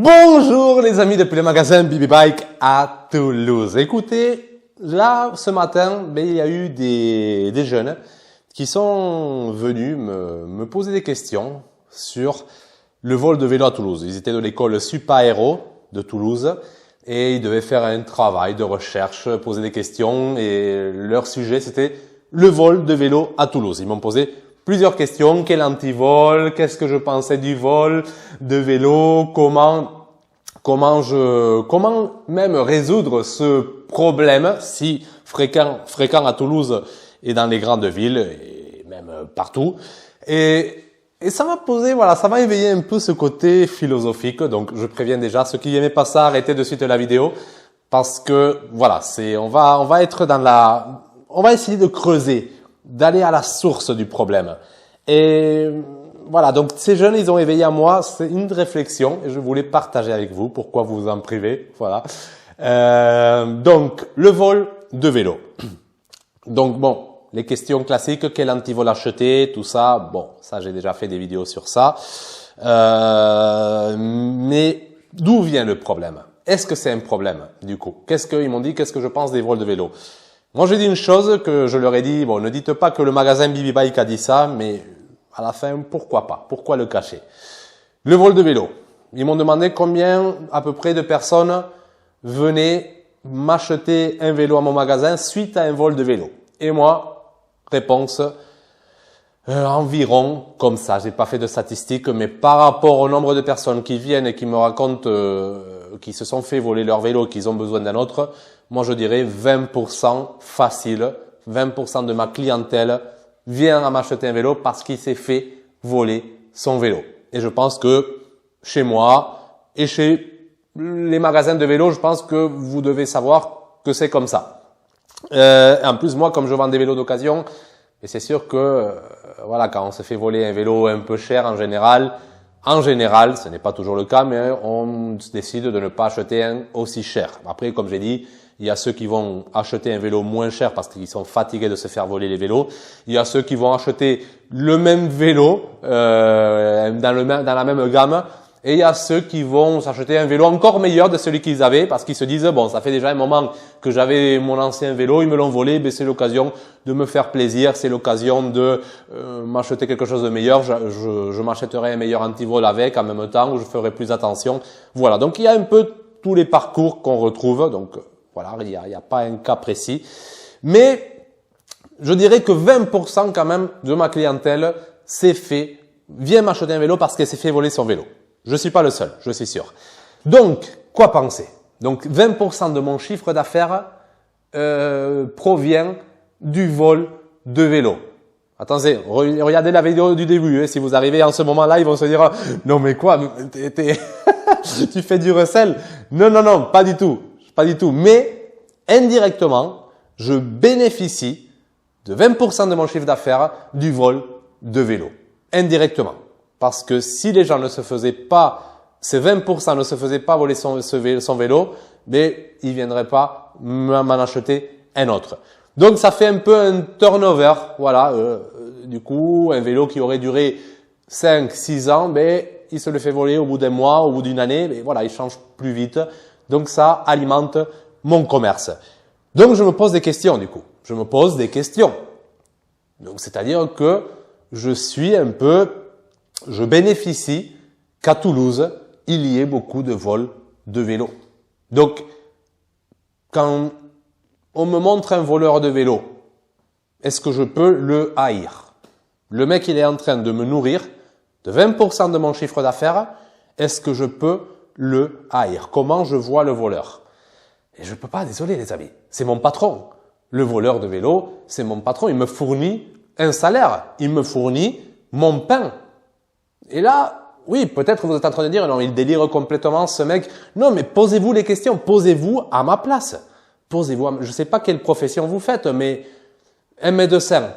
Bonjour les amis depuis le magasin Bibi Bike à Toulouse. Écoutez, là ce matin, il y a eu des jeunes qui sont venus me poser des questions sur le vol de vélo à Toulouse. Ils étaient de l'école Supaéro de Toulouse et ils devaient faire un travail de recherche, poser des questions et leur sujet c'était le vol de vélo à Toulouse. Ils m'ont posé plusieurs questions, quel antivol, qu'est-ce que je pensais du vol de vélo, comment même résoudre ce problème si fréquent à Toulouse et dans les grandes villes et même partout. Et ça m'a posé, voilà, ça m'a éveillé un peu ce côté philosophique. Donc je préviens déjà ceux qui n'aimaient pas ça, arrêtez de suite la vidéo parce que voilà, on va être on va essayer de creuser, d'aller à la source du problème. Et voilà, donc ces jeunes, ils ont éveillé à moi, c'est une réflexion et je voulais partager avec vous. Pourquoi vous en privez, voilà. Donc, le vol de vélo. Donc bon, les questions classiques, quel antivol acheter, tout ça, bon, ça j'ai déjà fait des vidéos sur ça. Mais d'où vient le problème? Est-ce que c'est un problème du coup? Ils m'ont dit, qu'est-ce que je pense des vols de vélo? Moi, j'ai dit une chose que je leur ai dit, bon, ne dites pas que le magasin Bibi Bike a dit ça, mais à la fin, pourquoi pas? Pourquoi le cacher? Le vol de vélo. Ils m'ont demandé combien, à peu près, de personnes venaient m'acheter un vélo à mon magasin suite à un vol de vélo. Et moi, réponse, environ comme ça. J'ai pas fait de statistiques, mais par rapport au nombre de personnes qui viennent et qui me racontent qui se sont fait voler leur vélo, qu'ils ont besoin d'un autre, moi je dirais 20% facile. 20% de ma clientèle vient à m'acheter un vélo parce qu'il s'est fait voler son vélo. Et je pense que chez moi et chez les magasins de vélo, je pense que vous devez savoir que c'est comme ça. En plus, moi, comme je vends des vélos d'occasion, et c'est sûr que voilà, quand on se fait voler un vélo un peu cher en général, ce n'est pas toujours le cas, mais on décide de ne pas acheter un aussi cher. Après, comme j'ai dit, il y a ceux qui vont acheter un vélo moins cher parce qu'ils sont fatigués de se faire voler les vélos. Il y a ceux qui vont acheter le même vélo dans la même gamme. Et il y a ceux qui vont s'acheter un vélo encore meilleur de celui qu'ils avaient parce qu'ils se disent, bon, ça fait déjà un moment que j'avais mon ancien vélo, ils me l'ont volé, c'est l'occasion de me faire plaisir, c'est l'occasion de m'acheter quelque chose de meilleur, je m'achèterai un meilleur antivol avec en même temps, où je ferai plus attention. Voilà, donc il y a un peu tous les parcours qu'on retrouve, donc voilà, il y a pas un cas précis. Mais je dirais que 20% quand même de ma clientèle vient m'acheter un vélo parce qu'elle s'est fait voler son vélo. Je suis pas le seul, je suis sûr. Donc, quoi penser? Donc, 20% de mon chiffre d'affaires provient du vol de vélo. Attendez, regardez la vidéo du début. Hein, si vous arrivez en ce moment-là, ils vont se dire « Non mais quoi, tu fais du recel ?» Non, pas du tout. Pas du tout. Mais, indirectement, je bénéficie de 20% de mon chiffre d'affaires du vol de vélo. Indirectement. Parce que si les gens ces 20% ne se faisaient pas voler son vélo, mais ils viendraient pas m'en acheter un autre. Donc ça fait un peu un turnover, voilà. Du coup, un vélo qui aurait duré 5-6 ans, il se le fait voler au bout d'un mois, au bout d'une année, mais voilà, il change plus vite. Donc ça alimente mon commerce. Donc je me pose des questions du coup. Donc c'est-à-dire que je bénéficie qu'à Toulouse, il y ait beaucoup de vols de vélo. Donc, quand on me montre un voleur de vélo, est-ce que je peux le haïr? Le mec, il est en train de me nourrir de 20% de mon chiffre d'affaires. Est-ce que je peux le haïr? Comment je vois le voleur? Et je peux pas, désolé les amis. C'est mon patron. Le voleur de vélo, c'est mon patron. Il me fournit un salaire. Il me fournit mon pain. Et là, oui, peut-être vous êtes en train de dire, non, il délire complètement ce mec. Non, mais posez-vous les questions. Posez-vous à ma place. Je sais pas quelle profession vous faites, mais un médecin,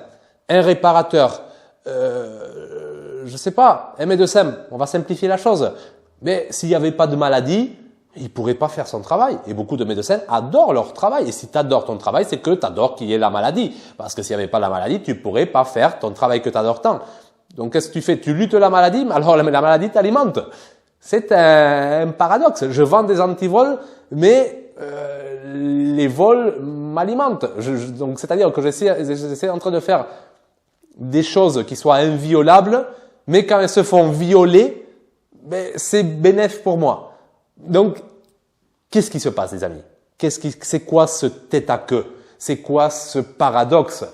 un réparateur, je sais pas, un médecin, on va simplifier la chose. Mais s'il n'y avait pas de maladie, il pourrait pas faire son travail. Et beaucoup de médecins adorent leur travail. Et si tu adores ton travail, c'est que tu adores qu'il y ait la maladie. Parce que s'il n'y avait pas la maladie, tu pourrais pas faire ton travail que tu adores tant. Donc, qu'est-ce que tu fais? Tu luttes la maladie, mais alors la maladie t'alimente. C'est un paradoxe. Je vends des antivols, mais les vols m'alimentent. Donc, c'est-à-dire que j'essaie en train de faire des choses qui soient inviolables, mais quand elles se font violer, ben, c'est bénéfique pour moi. Donc, qu'est-ce qui se passe, les amis? C'est quoi ce tête-à-queue? C'est quoi ce paradoxe?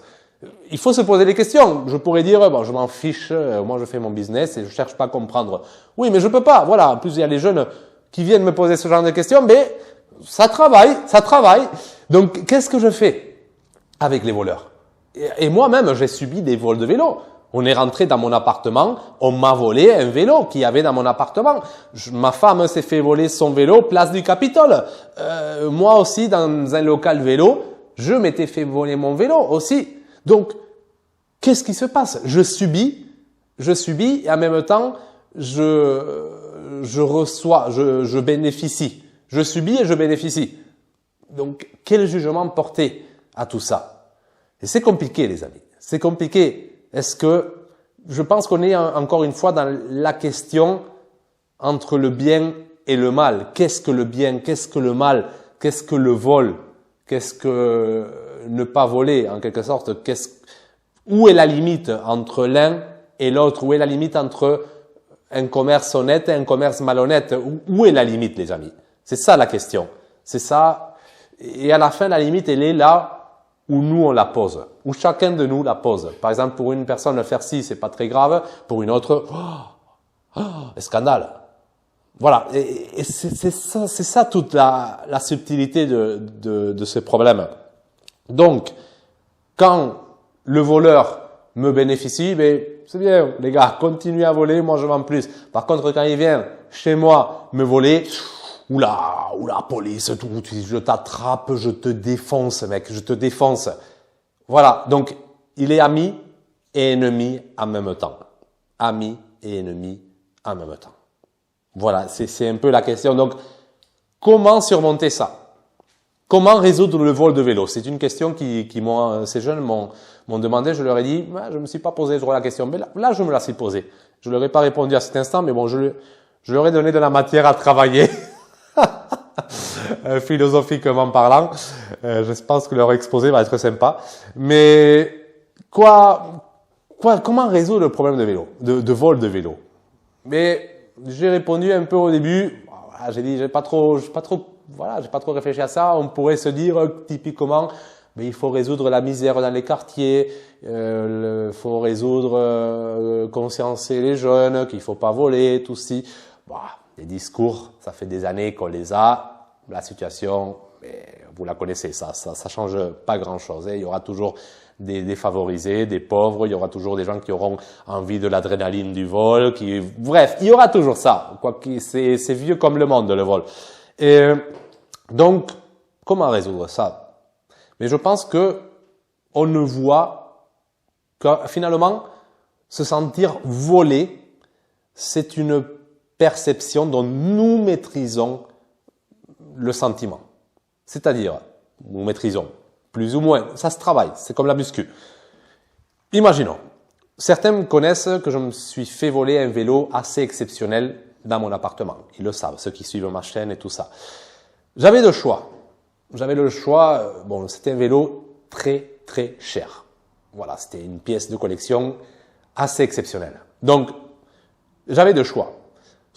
Il faut se poser des questions. Je pourrais dire, bon, je m'en fiche, moi je fais mon business et je cherche pas à comprendre. Oui, mais je peux pas. Voilà. En plus, il y a les jeunes qui viennent me poser ce genre de questions, mais ça travaille. Donc, qu'est-ce que je fais avec les voleurs? Et moi-même, j'ai subi des vols de vélo. On est rentré dans mon appartement, on m'a volé un vélo qu'il y avait dans mon appartement. Ma femme s'est fait voler son vélo place du Capitole. Moi aussi, dans un local vélo, je m'étais fait voler mon vélo aussi. Donc, qu'est-ce qui se passe? Je subis et en même temps, je reçois, je bénéficie. Je subis et je bénéficie. Donc, quel jugement porter à tout ça? Et c'est compliqué, les amis. C'est compliqué. Est-ce que je pense qu'on est encore une fois dans la question entre le bien et le mal. Qu'est-ce que le bien? Qu'est-ce que le mal? Qu'est-ce que le vol? Qu'est-ce que ne pas voler en quelque sorte? Où est la limite entre l'un et l'autre? Où est la limite entre un commerce honnête et un commerce malhonnête? Où est la limite, les amis? C'est ça la question. C'est ça. Et à la fin, la limite, elle est là où nous on la pose, où chacun de nous la pose. Par exemple, pour une personne, faire ci, c'est pas très grave. Pour une autre, scandale. Voilà. Et c'est ça toute la subtilité de ce problème. Donc, quand le voleur me bénéficie, ben, c'est bien, les gars, continuez à voler, moi je vends plus. Par contre, quand il vient chez moi me voler, oula, police, je t'attrape, je te défonce, mec, je te défonce. Voilà, donc il est ami et ennemi en même temps. Ami et ennemi en même temps. Voilà, c'est un peu la question. Donc, comment surmonter ça? Comment résoudre le vol de vélo? C'est une question qui ces jeunes m'ont demandé. Je leur ai dit, je me suis pas posé la question, mais là je me la suis posée. Je leur ai pas répondu à cet instant, mais bon, je leur ai donné de la matière à travailler. Philosophiquement parlant, je pense que leur exposé va être sympa. Mais comment résoudre le problème de vélo, de vol de vélo? Mais j'ai répondu un peu au début. Voilà, j'ai dit j'ai pas trop réfléchi à ça. On pourrait se dire typiquement, mais il faut résoudre la misère dans les quartiers, faut résoudre, consciencer les jeunes qu'il faut pas voler, tout ci. Les discours, ça fait des années qu'on les a. La situation, vous la connaissez, ça change pas grand-chose. Il y aura toujours des défavorisés, des pauvres. Il y aura toujours des gens qui auront envie de l'adrénaline du vol. Bref, il y aura toujours ça. C'est vieux comme le monde, le vol. Et donc, comment résoudre ça? Mais je pense que on ne voit que finalement, se sentir volé, c'est une perception dont nous maîtrisons le sentiment. C'est-à-dire, nous maîtrisons plus ou moins, ça se travaille, c'est comme la muscu. Imaginons, certains me connaissent que je me suis fait voler un vélo assez exceptionnel dans mon appartement. Ils le savent, ceux qui suivent ma chaîne et tout ça. J'avais le choix. C'était un vélo très très cher. Voilà, c'était une pièce de collection assez exceptionnelle. Donc, j'avais deux choix.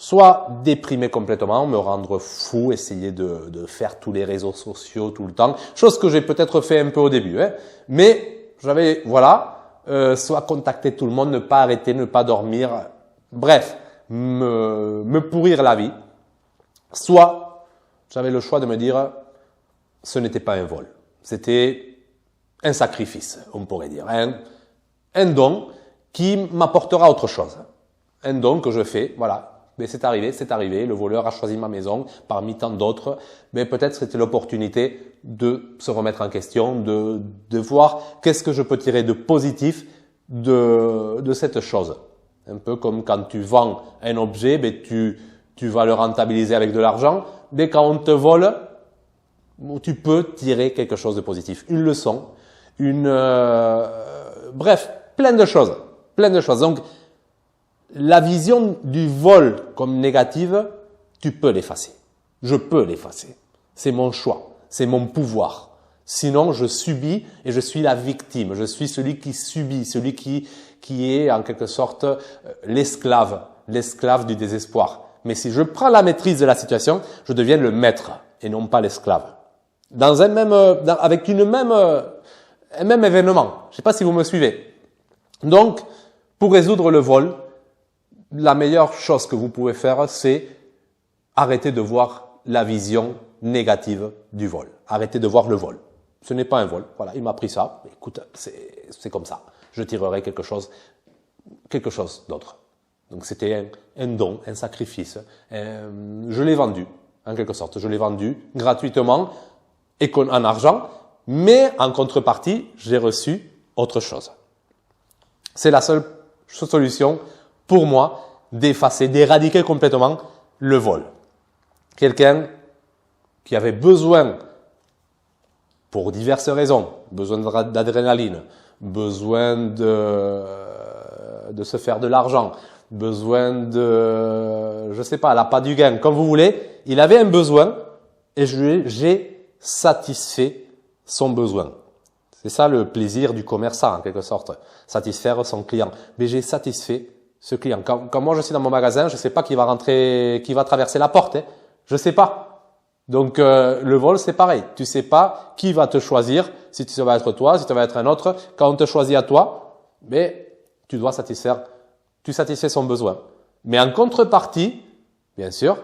Soit déprimer complètement, me rendre fou, essayer de faire tous les réseaux sociaux tout le temps, chose que j'ai peut-être fait un peu au début, mais j'avais, soit contacter tout le monde, ne pas arrêter, ne pas dormir, bref, me pourrir la vie. Soit j'avais le choix de me dire, ce n'était pas un vol, c'était un sacrifice, on pourrait dire, un don qui m'apportera autre chose, un don que je fais, voilà. Mais c'est arrivé, le voleur a choisi ma maison parmi tant d'autres, mais peut-être c'était l'opportunité de se remettre en question, de voir qu'est-ce que je peux tirer de positif de cette chose. Un peu comme quand tu vends un objet, tu vas le rentabiliser avec de l'argent, mais quand on te vole, tu peux tirer quelque chose de positif, une leçon, bref, plein de choses. Donc, la vision du vol comme négative, tu peux l'effacer. Je peux l'effacer. C'est mon choix, c'est mon pouvoir. Sinon, je subis et je suis la victime. Je suis celui qui subit, celui qui est en quelque sorte l'esclave du désespoir. Mais si je prends la maîtrise de la situation, je deviens le maître et non pas l'esclave. Dans un même, avec un même événement. Je ne sais pas si vous me suivez. Donc, pour résoudre le vol, la meilleure chose que vous pouvez faire, c'est arrêter de voir la vision négative du vol. Arrêtez de voir le vol. Ce n'est pas un vol. Voilà, il m'a pris ça. Écoute, c'est comme ça. Je tirerai quelque chose d'autre. Donc c'était un don, un sacrifice. Je l'ai vendu, en quelque sorte. Je l'ai vendu gratuitement et en argent, mais en contrepartie, j'ai reçu autre chose. C'est la seule solution pour moi d'effacer, d'éradiquer complètement le vol. Quelqu'un qui avait besoin, pour diverses raisons, besoin d'adrénaline, besoin de se faire de l'argent, besoin de, je sais pas, l'appât du gain, comme vous voulez, il avait un besoin et j'ai satisfait son besoin. C'est ça le plaisir du commerçant en quelque sorte, satisfaire son client. Mais j'ai satisfait ce client. Quand moi je suis dans mon magasin, je sais pas qui va rentrer, qui va traverser la porte, hein. Je sais pas. Donc le vol c'est pareil. Tu sais pas qui va te choisir, si ça va être toi, si ça va être un autre. Quand on te choisit à toi, mais tu dois satisfaire, tu satisfais son besoin. Mais en contrepartie, bien sûr,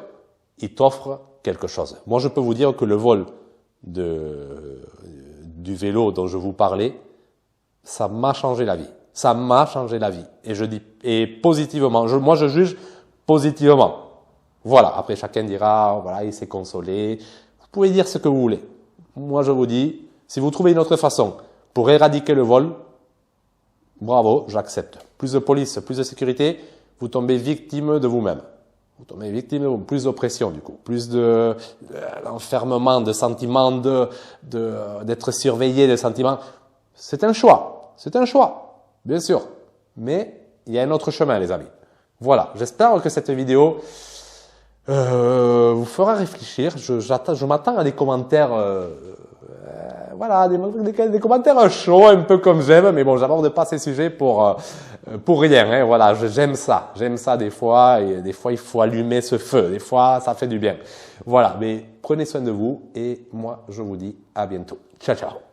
il t'offre quelque chose. Moi je peux vous dire que le vol du vélo dont je vous parlais, ça m'a changé la vie. Ça m'a changé la vie. Et je dis, et positivement. Moi, je juge positivement. Voilà. Après, chacun dira, voilà, il s'est consolé. Vous pouvez dire ce que vous voulez. Moi, je vous dis, si vous trouvez une autre façon pour éradiquer le vol, bravo, j'accepte. Plus de police, plus de sécurité, vous tombez victime de vous-même. Vous tombez victime de plus d'oppression, du coup. Plus d'enfermement, de sentiments d'être surveillé, de sentiments. C'est un choix. C'est un choix. Bien sûr, mais il y a un autre chemin, les amis. Voilà, j'espère que cette vidéo vous fera réfléchir. Je m'attends à des commentaires, voilà, des commentaires chauds, un peu comme j'aime, mais bon, j'aborde pas ces sujets pour rien. Hein, voilà, j'aime ça des fois, et des fois il faut allumer ce feu. Des fois, ça fait du bien. Voilà, mais prenez soin de vous et moi, je vous dis à bientôt. Ciao, ciao.